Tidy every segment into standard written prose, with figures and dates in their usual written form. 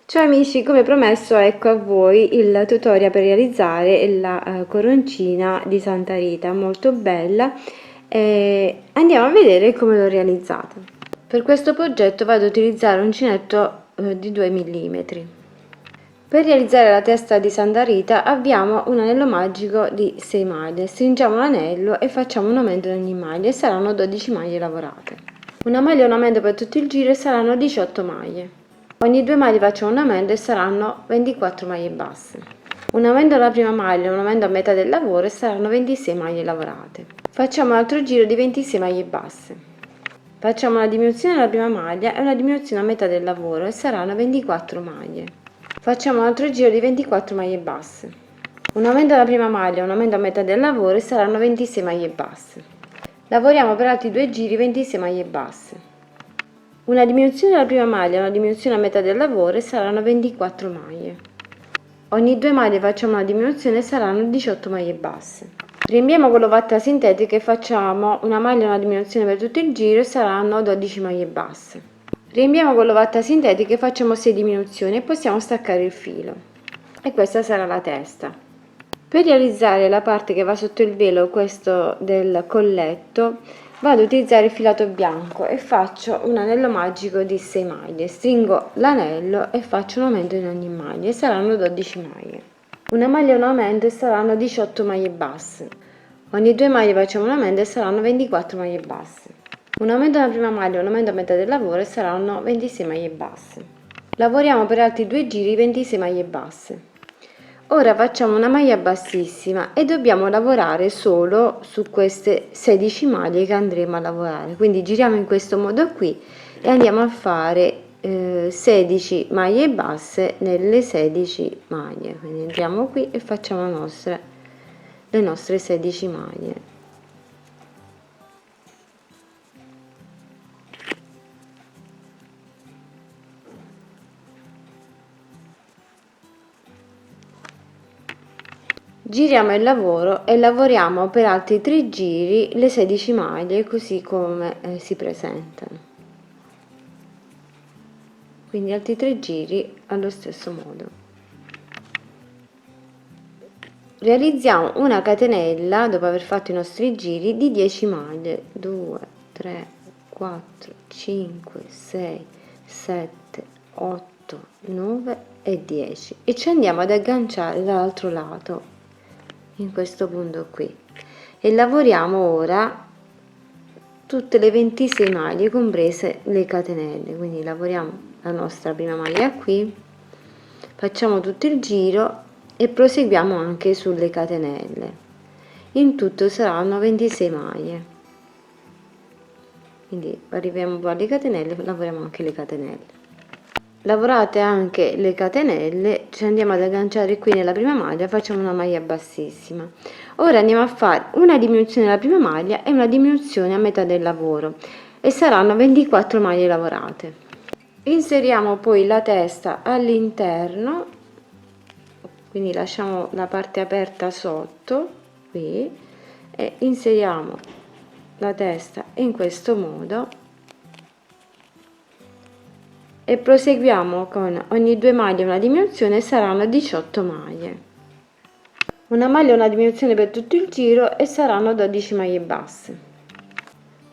Ciao amici, come promesso ecco a voi il tutorial per realizzare la coroncina di Santa Rita, molto bella. Andiamo a vedere come l'ho realizzata. Per questo progetto vado ad utilizzare un uncinetto di 2 mm. Per realizzare la testa di Santa Rita abbiamo un anello magico di 6 maglie, stringiamo l'anello e facciamo un aumento in ogni maglia e saranno 12 maglie lavorate. Una maglia e un aumento per tutto il giro e saranno 18 maglie. Ogni 2 maglie facciamo un aumento e saranno 24 maglie basse. Un aumento alla prima maglia e un aumento a metà del lavoro e saranno 26 maglie lavorate. Facciamo un altro giro di 26 maglie basse. Facciamo una diminuzione alla prima maglia e una diminuzione a metà del lavoro e saranno 24 maglie. Facciamo un altro giro di 24 maglie basse. Un aumento alla prima maglia e un aumento a metà del lavoro e saranno 26 maglie basse. Lavoriamo per altri 2 giri 26 maglie basse. Una diminuzione alla prima maglia e una diminuzione a metà del lavoro e saranno 24 maglie. Ogni 2 maglie facciamo una diminuzione e saranno 18 maglie basse. Riempiamo con l'ovatta sintetica e facciamo una maglia e una diminuzione per tutto il giro e saranno 12 maglie basse. Riempiamo con l'ovatta sintetica e facciamo 6 diminuzioni e possiamo staccare il filo. E questa sarà la testa. Per realizzare la parte che va sotto il velo, questo del colletto, vado ad utilizzare il filato bianco e faccio un anello magico di 6 maglie, stringo l'anello e faccio un aumento in ogni maglia e saranno 12 maglie. Una maglia e un aumento e saranno 18 maglie basse. Ogni 2 maglie facciamo un aumento e saranno 24 maglie basse. Un aumento alla prima maglia e un aumento a metà del lavoro e saranno 26 maglie basse. Lavoriamo per altri 2 giri 26 maglie basse. Ora facciamo una maglia bassissima e dobbiamo lavorare solo su queste 16 maglie che andremo a lavorare, quindi giriamo in questo modo qui e andiamo a fare 16 maglie basse nelle 16 maglie, quindi entriamo qui e facciamo le nostre 16 maglie. Giriamo il lavoro e lavoriamo per altri 3 giri le 16 maglie così come si presentano, quindi altri 3 giri allo stesso modo. Realizziamo una catenella dopo aver fatto i nostri giri di 10 maglie, 2 3 4 5 6 7 8 9 e 10 e ci andiamo ad agganciare dall'altro lato in questo punto qui e lavoriamo ora tutte le 26 maglie comprese le catenelle, quindi lavoriamo la nostra prima maglia qui, facciamo tutto il giro e proseguiamo anche sulle catenelle. In tutto saranno 26 maglie, quindi arriviamo poi alle catenelle, lavoriamo anche le catenelle. Lavorate anche le catenelle, ci andiamo ad agganciare qui nella prima maglia, facciamo una maglia bassissima. Ora andiamo a fare una diminuzione alla prima maglia e una diminuzione a metà del lavoro e saranno 24 maglie lavorate. Inseriamo poi la testa all'interno, quindi lasciamo la parte aperta sotto qui e inseriamo la testa in questo modo e proseguiamo con ogni 2 maglie una diminuzione, saranno 18 maglie. Una maglia e una diminuzione per tutto il giro e saranno 12 maglie basse.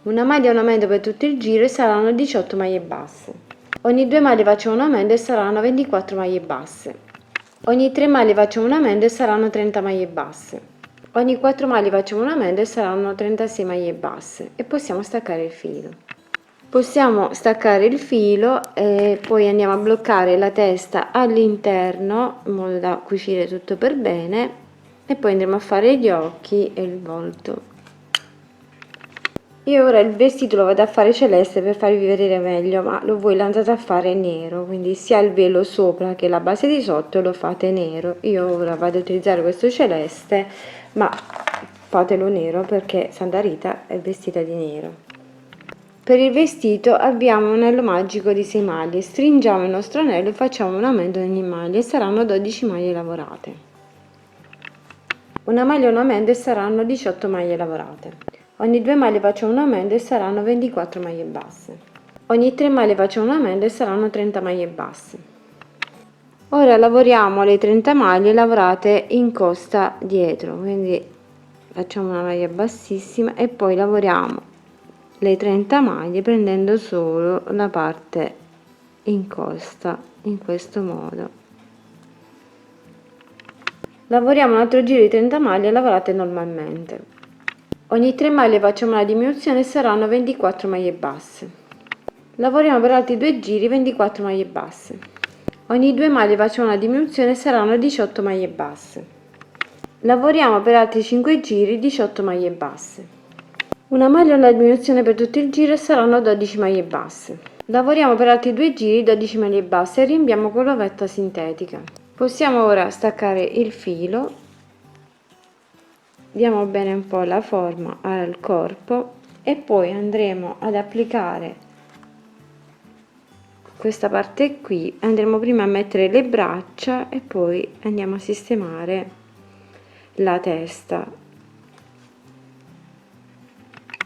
Una maglia e un aumento per tutto il giro e saranno 18 maglie basse. Ogni 2 maglie facciamo un aumento e saranno 24 maglie basse. Ogni 3 maglie facciamo un aumento e saranno 30 maglie basse. Ogni 4 maglie facciamo un aumento e saranno 36 maglie basse e possiamo staccare il filo. Possiamo staccare il filo e poi andiamo a bloccare la testa all'interno in modo da cucire tutto per bene e poi andremo a fare gli occhi e il volto. Io ora il vestito lo vado a fare celeste per farvi vedere meglio, ma voi lo andate a fare nero, quindi sia il velo sopra che la base di sotto lo fate nero. Io ora vado ad utilizzare questo celeste, ma fatelo nero perché Santa Rita è vestita di nero. Per il vestito abbiamo un anello magico di 6 maglie, stringiamo il nostro anello e facciamo un aumento in ogni maglia e saranno 12 maglie lavorate. Una maglia e un aumento e saranno 18 maglie lavorate. Ogni 2 maglie facciamo un aumento e saranno 24 maglie basse. Ogni 3 maglie facciamo un aumento e saranno 30 maglie basse. Ora lavoriamo le 30 maglie lavorate in costa dietro, quindi facciamo una maglia bassissima e poi lavoriamo le 30 maglie prendendo solo la parte in costa in questo modo. Lavoriamo un altro giro di 30 maglie lavorate normalmente. Ogni 3 maglie facciamo una diminuzione e saranno 24 maglie basse. Lavoriamo per altri 2 giri 24 maglie basse. Ogni 2 maglie facciamo una diminuzione e saranno 18 maglie basse. Lavoriamo per altri 5 giri 18 maglie basse. Una maglia e una diminuzione per tutto il giro e saranno 12 maglie basse. Lavoriamo per altri 2 giri 12 maglie basse e riempiamo con l'ovetta sintetica. Possiamo ora staccare il filo, diamo bene un po' la forma al corpo e poi andremo ad applicare questa parte qui, andremo prima a mettere le braccia e poi andiamo a sistemare la testa.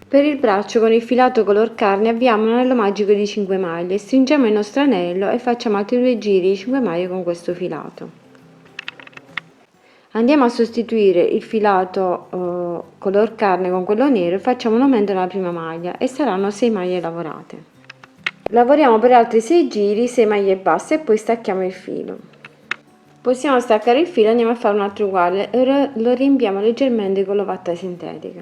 Per il braccio con il filato color carne avviamo un anello magico di 5 maglie, stringiamo il nostro anello e facciamo altri 2 giri di 5 maglie con questo filato. Andiamo a sostituire il filato color carne con quello nero e facciamo un aumento nella prima maglia e saranno 6 maglie lavorate. Lavoriamo per altri 6 giri 6 maglie basse e poi stacchiamo il filo. Possiamo staccare il filo e andiamo a fare un altro uguale, ora lo riempiamo leggermente con l'ovatta sintetica.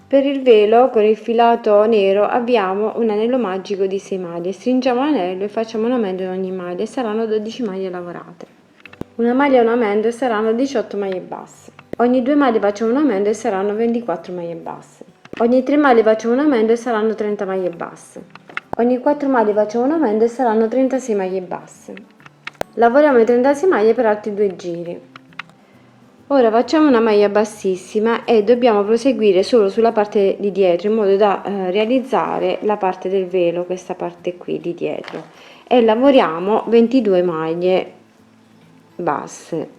Per il velo con il filato nero abbiamo un anello magico di 6 maglie, stringiamo l'anello e facciamo un aumento in ogni maglia e saranno 12 maglie lavorate. Una maglia e un aumento e saranno 18 maglie basse. Ogni 2 maglie facciamo un aumento e saranno 24 maglie basse. Ogni 3 maglie facciamo un aumento e saranno 30 maglie basse. Ogni 4 maglie facciamo un aumento e saranno 36 maglie basse. Lavoriamo le 36 maglie per altri 2 giri. Ora facciamo una maglia bassissima e dobbiamo proseguire solo sulla parte di dietro in modo da realizzare la parte del velo, questa parte qui di dietro, e lavoriamo 22 maglie basse.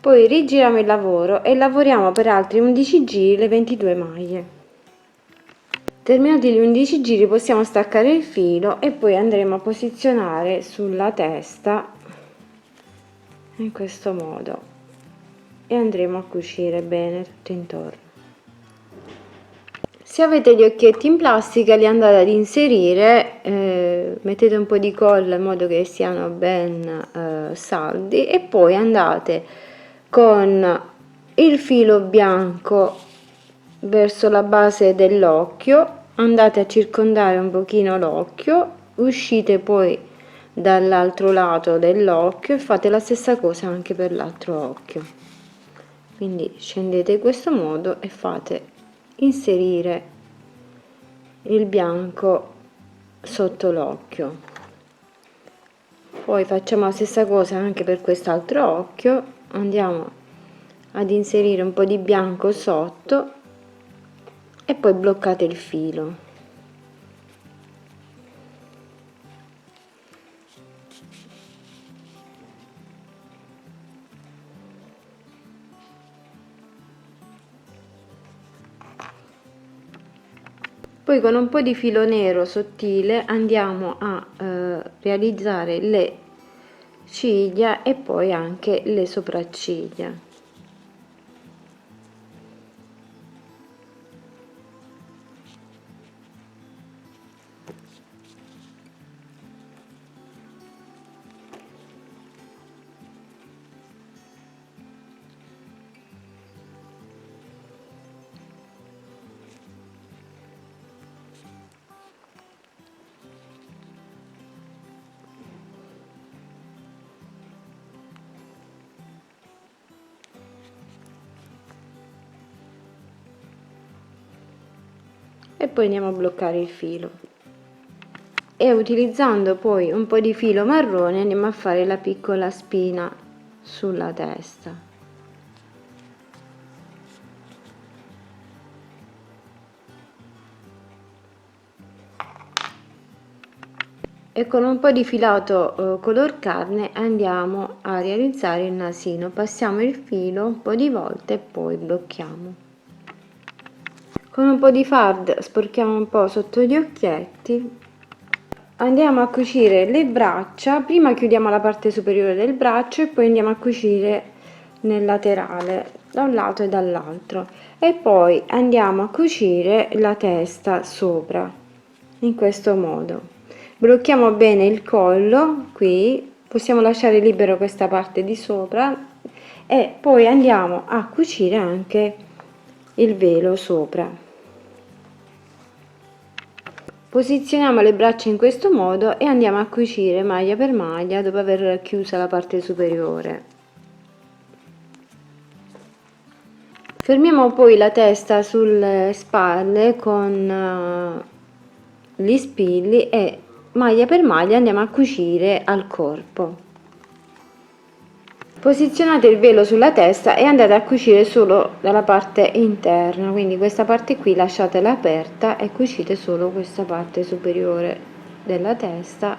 Poi rigiriamo il lavoro e lavoriamo per altri 11 giri le 22 maglie. Terminati gli 11 giri possiamo staccare il filo e poi andremo a posizionare sulla testa in questo modo e andremo a cucire bene tutto intorno. Se avete gli occhietti in plastica li andate ad inserire, mettete un po' di colla in modo che siano ben saldi e poi andate con il filo bianco verso la base dell'occhio, andate a circondare un pochino l'occhio, uscite poi dall'altro lato dell'occhio e fate la stessa cosa anche per l'altro occhio. Quindi scendete in questo modo e fate inserire il bianco sotto l'occhio. Poi facciamo la stessa cosa anche per quest'altro occhio, andiamo ad inserire un po' di bianco sotto e poi bloccate il filo. Poi con un po' di filo nero sottile andiamo a realizzare le ciglia e poi anche le sopracciglia. E poi andiamo a bloccare il filo e utilizzando poi un po' di filo marrone andiamo a fare la piccola spina sulla testa. e con un po' di filato color carne andiamo a realizzare il nasino. Passiamo il filo un po' di volte e poi blocchiamo. Con un po' di fard sporchiamo un po' sotto gli occhietti. Andiamo a cucire le braccia, prima chiudiamo la parte superiore del braccio e poi andiamo a cucire nel laterale da un lato e dall'altro, e poi andiamo a cucire la testa sopra in questo modo. Blocchiamo bene il collo, qui possiamo lasciare libero questa parte di sopra e poi andiamo a cucire anche il velo sopra. Posizioniamo le braccia in questo modo e andiamo a cucire maglia per maglia dopo aver chiusa la parte superiore. Fermiamo poi la testa sulle spalle con gli spilli e maglia per maglia andiamo a cucire al corpo. Posizionate il velo sulla testa e andate a cucire solo dalla parte interna, quindi questa parte qui lasciatela aperta e cucite solo questa parte superiore della testa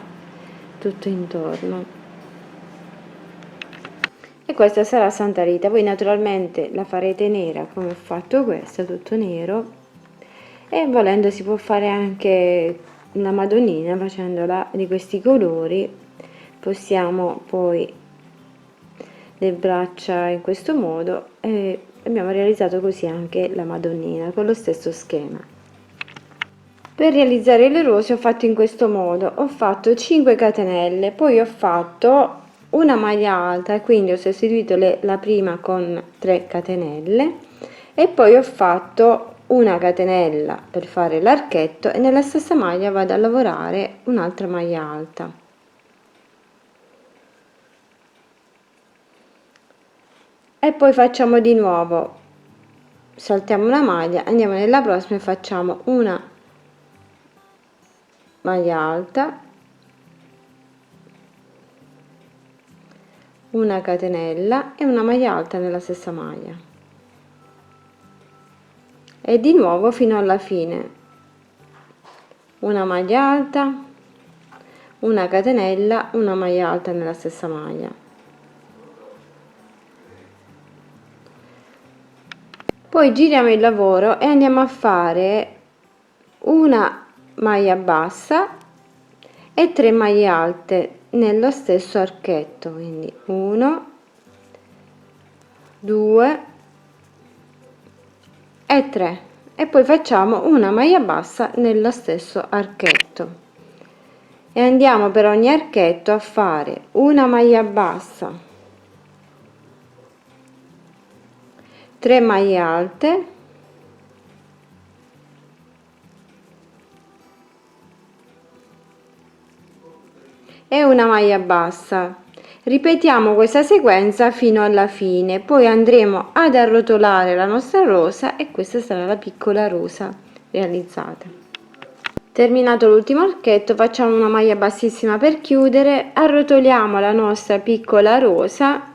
tutto intorno. E questa sarà Santa Rita. Voi naturalmente la farete nera come ho fatto questa, tutto nero, e volendo si può fare anche la Madonnina facendola di questi colori. Possiamo poi le braccia in questo modo e abbiamo realizzato così anche la Madonnina con lo stesso schema. Per realizzare le rose ho fatto in questo modo: ho fatto 5 catenelle, poi ho fatto una maglia alta e quindi ho sostituito la prima con 3 catenelle e poi ho fatto una catenella per fare l'archetto e nella stessa maglia vado a lavorare un'altra maglia alta. E poi facciamo di nuovo, saltiamo una maglia, andiamo nella prossima e facciamo una maglia alta, una catenella e una maglia alta nella stessa maglia e di nuovo fino alla fine, una maglia alta, una catenella, una maglia alta nella stessa maglia. Poi giriamo il lavoro e andiamo a fare una maglia bassa e 3 maglie alte nello stesso archetto, quindi 1, 2 e 3, e poi facciamo una maglia bassa nello stesso archetto e andiamo per ogni archetto a fare una maglia bassa, 3 maglie alte e una maglia bassa. Ripetiamo questa sequenza fino alla fine, poi andremo ad arrotolare la nostra rosa e questa sarà la piccola rosa realizzata. Terminato l'ultimo archetto facciamo una maglia bassissima per chiudere, arrotoliamo la nostra piccola rosa.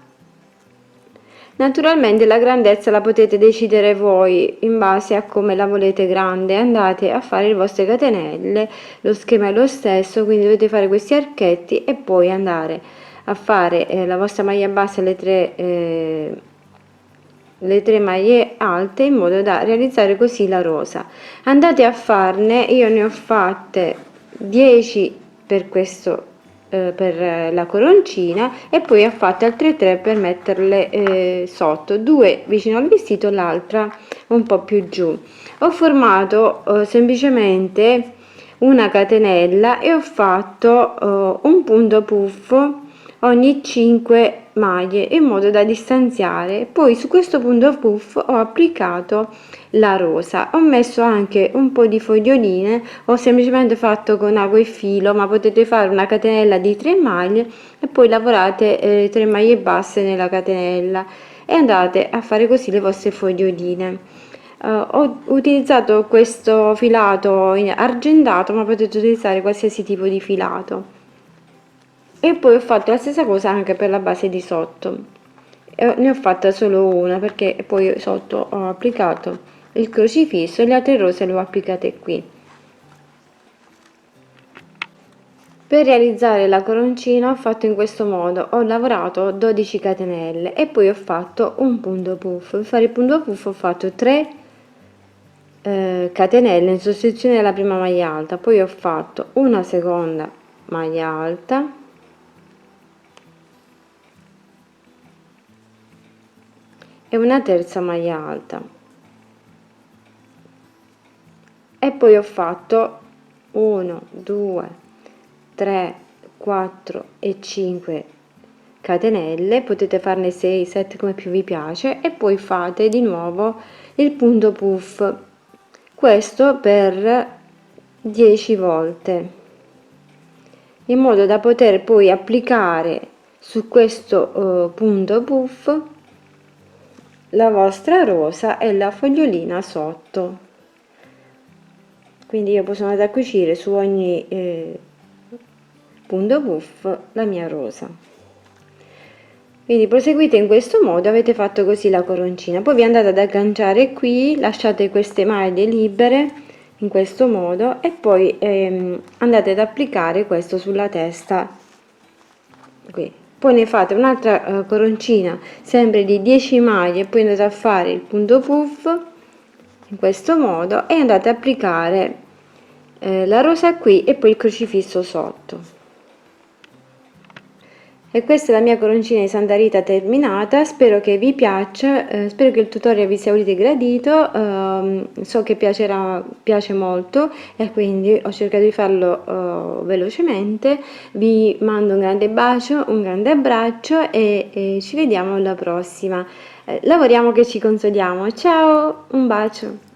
Naturalmente la grandezza la potete decidere voi in base a come la volete grande, andate a fare le vostre catenelle, lo schema è lo stesso, quindi dovete fare questi archetti e poi andare a fare la vostra maglia bassa e le 3 maglie alte in modo da realizzare così la rosa. Andate a farne, io ne ho fatte 10 per questo per la coroncina e poi ho fatto altre 3 per metterle sotto, 2 vicino al vestito, l'altra un po' più giù. Ho formato semplicemente una catenella e ho fatto un punto puffo ogni 5 maglie in modo da distanziare. Poi su questo punto puff ho applicato la rosa, ho messo anche un po' di foglioline, ho semplicemente fatto con ago e filo, ma potete fare una catenella di 3 maglie e poi lavorate 3 maglie basse nella catenella e andate a fare così le vostre foglioline. Ho utilizzato questo filato argentato, ma potete utilizzare qualsiasi tipo di filato. E poi ho fatto la stessa cosa anche per la base di sotto, ne ho fatta solo una perché poi sotto ho applicato il crocifisso e le altre rose le ho applicate qui. Per realizzare la coroncina ho fatto in questo modo, ho lavorato 12 catenelle e poi ho fatto un punto puff. Per fare il punto puff ho fatto 3 catenelle in sostituzione della prima maglia alta, poi ho fatto una seconda maglia alta e una terza maglia alta e poi ho fatto 1 2 3 4 e 5 catenelle, potete farne 6 7 come più vi piace, e poi fate di nuovo il punto puff, questo per 10 volte, in modo da poter poi applicare su questo punto puff la vostra rosa e la fogliolina sotto. Quindi io posso andare a cucire su ogni punto puff la mia rosa. Quindi proseguite in questo modo, avete fatto così la coroncina, poi vi andate ad agganciare qui, lasciate queste maglie libere in questo modo e poi andate ad applicare questo sulla testa qui. Poi ne fate un'altra coroncina sempre di 10 maglie, poi andate a fare il punto puff in questo modo e andate ad applicare la rosa qui e poi il crocifisso sotto. E questa è la mia coroncina di Santa Rita terminata, spero che vi piaccia, spero che il tutorial vi sia udito e gradito, so che piace molto e quindi ho cercato di farlo velocemente. Vi mando un grande bacio, un grande abbraccio e ci vediamo alla prossima. Lavoriamo che ci consoliamo, ciao, un bacio!